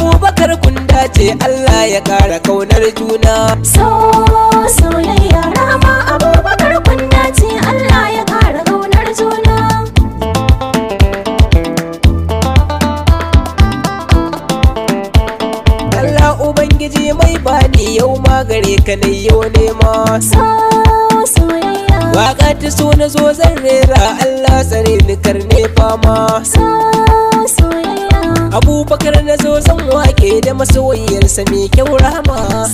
Abubakar kun dace Allah ya kara kaunar juna. Soyayya Rahama Abubakar kun dace Allah ya kara kaunar juna. Allah Ubangiji mai bani yau ma gare ka na yau nema. Soyayya Waka ta so na zo zan rera Allah tsare ni karne fama. Soyayya Abubakar na zo zan wake da masoyiyarsa mai kyau Rahama.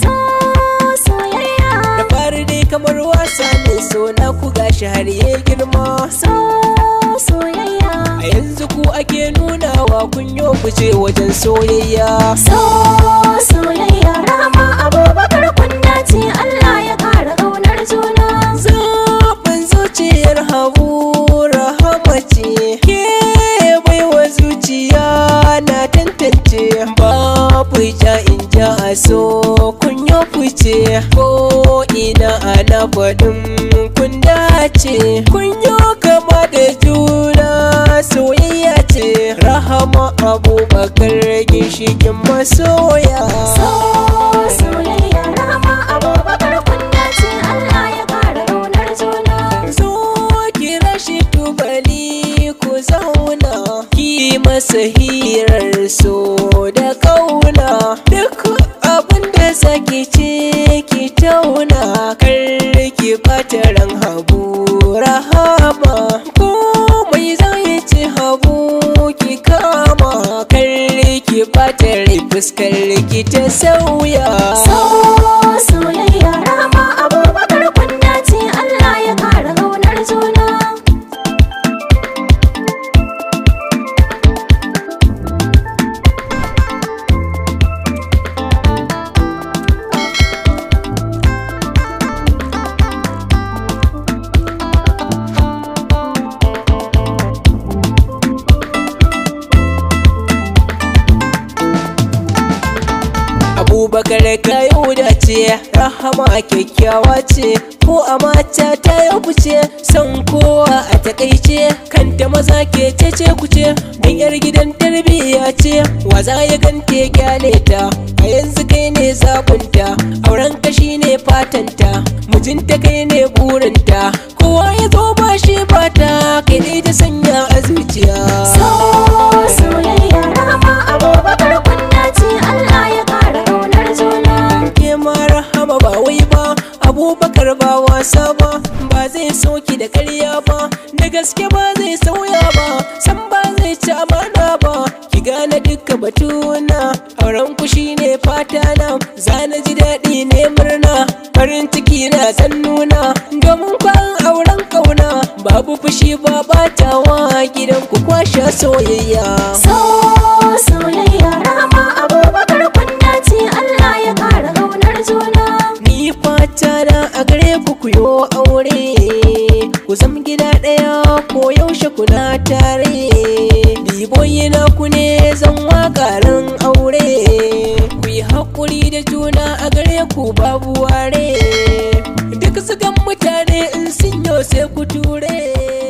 Soyayya Da fari dai kamar wasa ne so na ku gashi har ya girma. Soyayya A yanzu ku ake nunawa kun yo fice wajen soyayya. Soyayya Rahama Abubakar kun dace Allah ya kara kaunar juna. Zaɓin zuciyar Habu Rahama ce, ke baiwa zuciya na tantance. Babu ja in ja a so kun yo fice, ko ina ana faɗin kun dace. Kun yo kama da juna soyayya ce. Rahama Abubakar ginshikin masoya. Soyayya Rahama Abubakar kun dace Allah ya kara kaunar juna. Zo kira shi tubali ku zauna, ki masa hirar so da kauna. Duk abin da zaki ce ki tauna, kar ki bata ran Habu Rahama. Komai zai ci Habu ki kama, kar ki bata rai fuskar ki ta sauya. Soyayya Rahama Abubakar kun dace Allah ya kara kaunar juna. Abubakar ka yau dace, Rahama kyakkyawa ce, ko a mata ta yau fice. San kowa a takaice, kanta maza ke cece kuce. Dan yar gidan tarbiyya ce, waza ya gante kyale ta. A yanzu kai ne zabunta, auren ka shine fatanta, mijinta kai ne burinta. Kowa ya zo ba shi bata, kai dai ta sanya a zuciya. Soyayya Rahama Abubakar kun dace Allah ya kara kaunar juna. Ke ma Rahama ba wai ba, Abubakar ba wasa ba. Ba zai soki da karya ba, da gaske ba zai sauya ba, san ba zai ci amana ba. Ki gane duka batuna, auren ku shine fata na. Zana ji daɗi ne murna, farin ciki na zan nuna. Domin kwan auren kauna, babu fushi ba batawa, gidan ku kwashe soyayya. Soyayya Rahama Abubakar kun dace Allah ya kara kaunar juna. Ni fata na a gare ku ku yo aure, ku zam gida ɗaya ko yaushe kuna tare. Biboyi na ku ne zan wakarin aure, ku yi haƙuri da juna a gare ku babu ware. Duk su gan mutane in sun yo sai ku ture.